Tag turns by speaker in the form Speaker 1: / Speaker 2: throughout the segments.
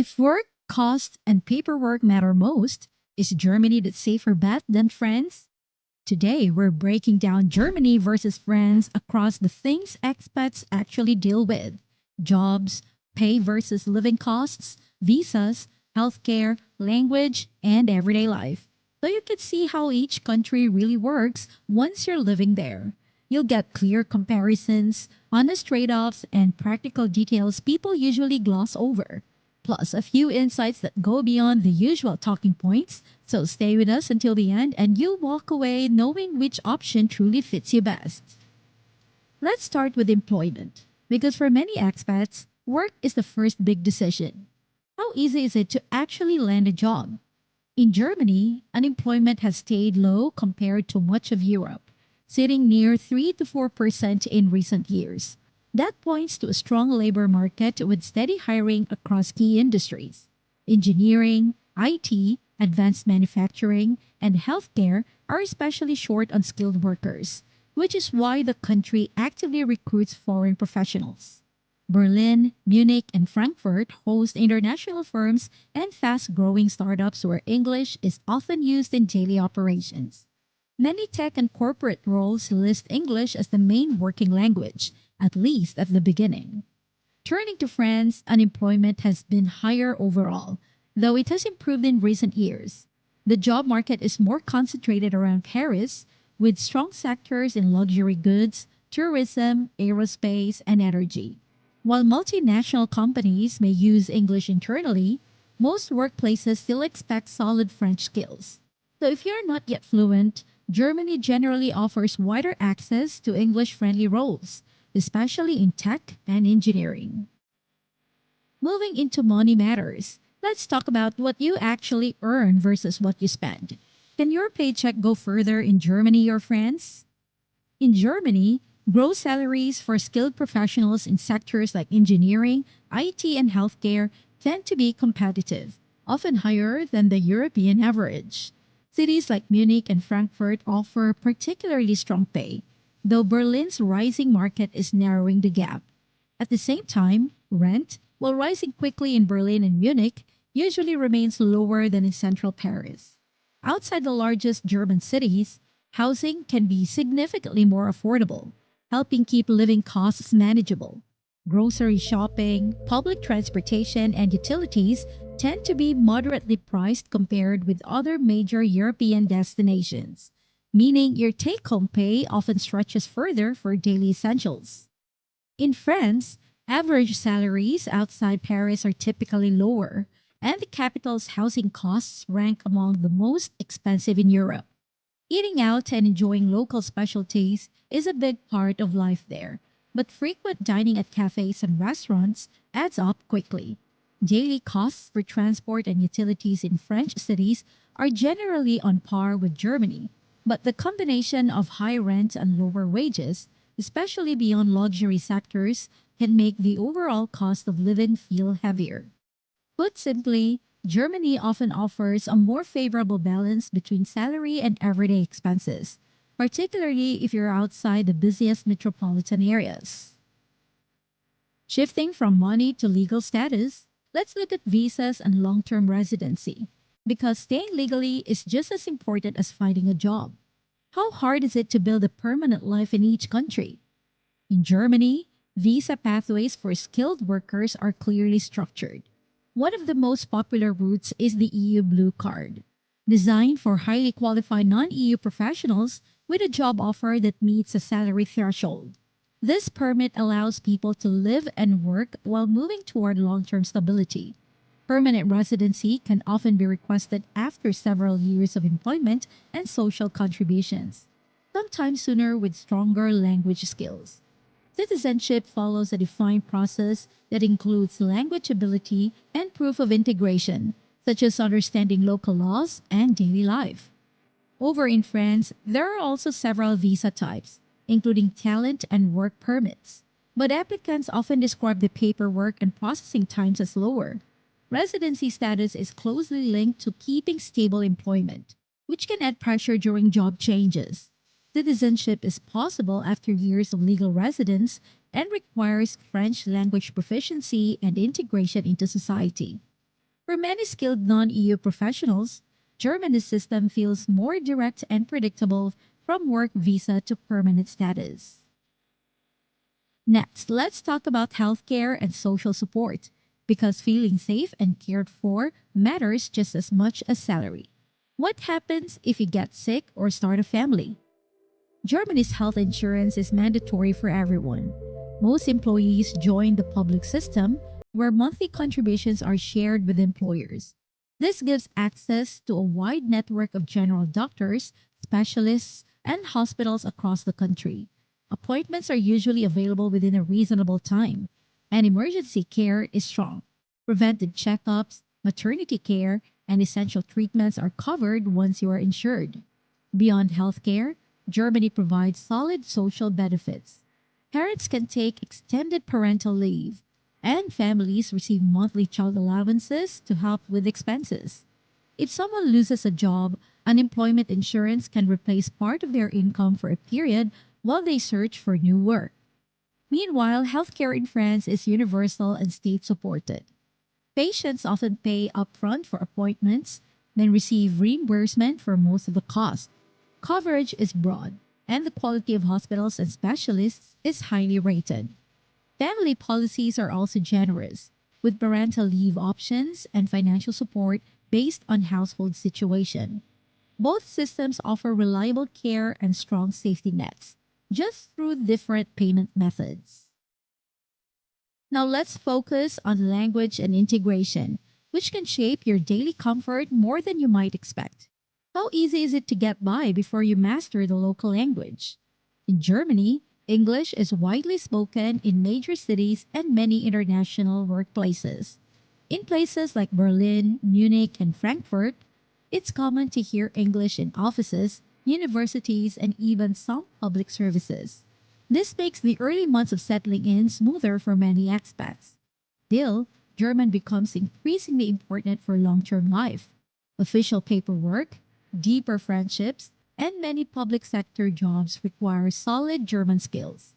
Speaker 1: If work, cost, and paperwork matter most, is Germany the safer bet than France? Today, we're breaking down Germany versus France across the things expats actually deal with: jobs, pay versus living costs, visas, healthcare, language, and everyday life. So you can see how each country really works once you're living there. You'll get clear comparisons, honest trade offs, and practical details people usually gloss over, plus a few insights that go beyond the usual talking points. So stay with us until the end and you'll walk away knowing which option truly fits you best. Let's start with employment, because for many expats, work is the first big decision. How easy is it to actually land a job? In Germany, unemployment has stayed low compared to much of Europe, sitting near 3 to 4% in recent years. That points to a strong labor market with steady hiring across key industries. Engineering, IT, advanced manufacturing, and healthcare are especially short on skilled workers, which is why the country actively recruits foreign professionals. Berlin, Munich, and Frankfurt host international firms and fast growing startups where English is often used in daily operations. Many tech and corporate roles list English as the main working language, at least at the beginning. Turning to France, unemployment has been higher overall, though it has improved in recent years. The job market is more concentrated around Paris, with strong sectors in luxury goods, tourism, aerospace, and energy. While multinational companies may use English internally, most workplaces still expect solid French skills. So if you're not yet fluent, Germany generally offers wider access to English friendly roles, especially in tech and engineering. Moving into money matters, let's talk about what you actually earn versus what you spend. Can your paycheck go further in Germany or France? In Germany, gross salaries for skilled professionals in sectors like engineering, IT, and healthcare tend to be competitive, often higher than the European average. Cities like Munich and Frankfurt offer particularly strong pay, though Berlin's rising market is narrowing the gap. At the same time, rent, while rising quickly in Berlin and Munich, usually remains lower than in central Paris. Outside the largest German cities, housing can be significantly more affordable, helping keep living costs manageable. Grocery shopping, public transportation, and utilities tend to be moderately priced compared with other major European destinations, meaning your take home pay often stretches further for daily essentials. In France, average salaries outside Paris are typically lower, and the capital's housing costs rank among the most expensive in Europe. Eating out and enjoying local specialties is a big part of life there, but frequent dining at cafes and restaurants adds up quickly. Daily costs for transport and utilities in French cities are generally on par with Germany, but the combination of high rent and lower wages, especially beyond luxury sectors, can make the overall cost of living feel heavier. Put simply, Germany often offers a more favorable balance between salary and everyday expenses, particularly if you're outside the busiest metropolitan areas. Shifting from money to legal status, let's look at visas and long term residency, because staying legally is just as important as finding a job. How hard is it to build a permanent life in each country? In Germany, visa pathways for skilled workers are clearly structured. One of the most popular routes is the EU Blue Card, designed for highly qualified non EU professionals with a job offer that meets a salary threshold. This permit allows people to live and work while moving toward long term stability. Permanent residency can often be requested after several years of employment and social contributions, sometimes sooner with stronger language skills. Citizenship follows a defined process that includes language ability and proof of integration, such as understanding local laws and daily life. Over in France, there are also several visa types, including talent and work permits. But applicants often describe the paperwork and processing times as lower. Residency status is closely linked to keeping stable employment, which can add pressure during job changes. Citizenship is possible after years of legal residence and requires French language proficiency and integration into society. For many skilled non EU professionals, Germany's system feels more direct and predictable from work visa to permanent status. Next, let's talk about healthcare and social support because feeling safe and cared for matters just as much as salary. What happens if you get sick or start a family? Germany's health insurance is mandatory for everyone. Most employees join the public system where monthly contributions are shared with employers. This gives access to a wide network of general doctors, specialists, and hospitals across the country. Appointments are usually available within a reasonable time, and emergency care is strong. Preventive checkups, maternity care, and essential treatments are covered once you are insured. Beyond healthcare, Germany provides solid social benefits. Parents can take extended parental leave, and families receive monthly child allowances to help with expenses. If someone loses a job, unemployment insurance can replace part of their income for a period while they search for new work. Meanwhile, healthcare in France is universal and state supported. Patients often pay upfront for appointments, then receive reimbursement for most of the cost. Coverage is broad, and the quality of hospitals and specialists is highly rated. Family policies are also generous, with parental leave options and financial support based on household situation. Both systems offer reliable care and strong safety nets, just through different payment methods. Now let's focus on language and integration, which can shape your daily comfort more than you might expect. How easy is it to get by before you master the local language? In Germany, English is widely spoken in major cities and many international workplaces. In places like Berlin, Munich, and Frankfurt, it's common to hear English in offices, universities, and even some public services. This makes the early months of settling in smoother for many expats. Still, German becomes increasingly important for long term life. Official paperwork, deeper friendships, and many public sector jobs require solid German skills.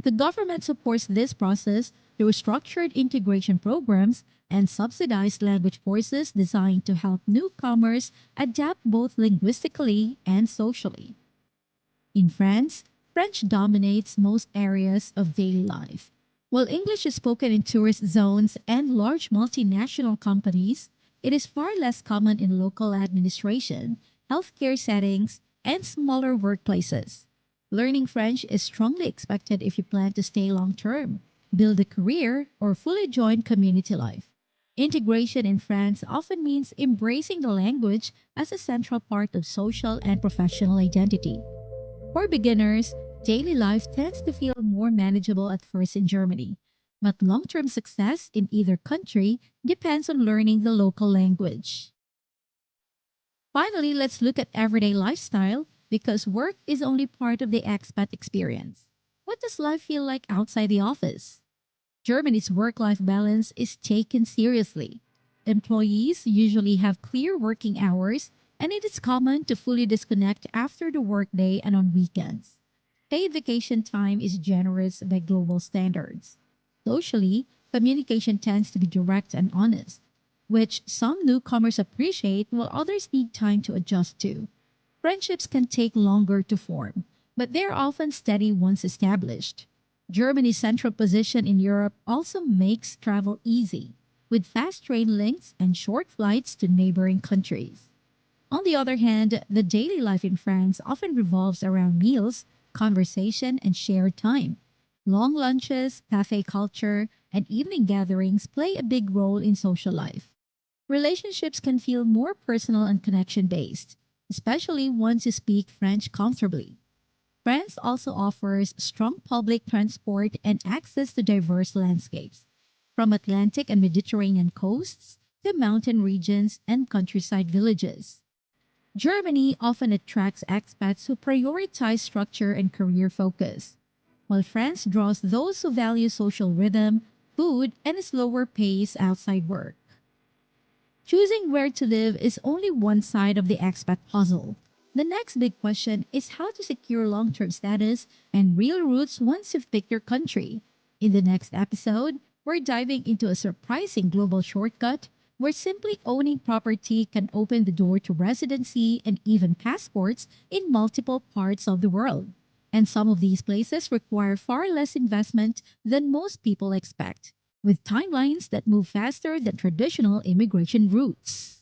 Speaker 1: The government supports this process through structured integration programs and subsidized language courses designed to help newcomers adapt both linguistically and socially. In France, French dominates most areas of daily life. While English is spoken in tourist zones and large multinational companies, it is far less common in local administration, healthcare settings, and smaller workplaces. Learning French is strongly expected if you plan to stay long term, build a career, or fully join community life. Integration in France often means embracing the language as a central part of social and professional identity. For beginners, daily life tends to feel more manageable at first in Germany, but long term success in either country depends on learning the local language. Finally, let's look at everyday lifestyle because work is only part of the expat experience. What does life feel like outside the office? Germany's work life balance is taken seriously. Employees usually have clear working hours, and it is common to fully disconnect after the workday and on weekends. Paid vacation time is generous by global standards. Socially, communication tends to be direct and honest, which some newcomers appreciate while others need time to adjust to. Friendships can take longer to form, but they're often steady once established. Germany's central position in Europe also makes travel easy, with fast train links and short flights to neighboring countries. On the other hand, the daily life in France often revolves around meals, conversation, and shared time. Long lunches, cafe culture, and evening gatherings play a big role in social life. Relationships can feel more personal and connection based, especially once you speak French comfortably. France also offers strong public transport and access to diverse landscapes, from Atlantic and Mediterranean coasts to mountain regions and countryside villages. Germany often attracts expats who prioritize structure and career focus, while France draws those who value social rhythm, food, and a slower pace outside work. Choosing where to live is only one side of the expat puzzle. The next big question is how to secure long term status and real roots once you've picked your country. In the next episode, we're diving into a surprising global shortcut where simply owning property can open the door to residency and even passports in multiple parts of the world. And some of these places require far less investment than most people expect, with timelines that move faster than traditional immigration routes.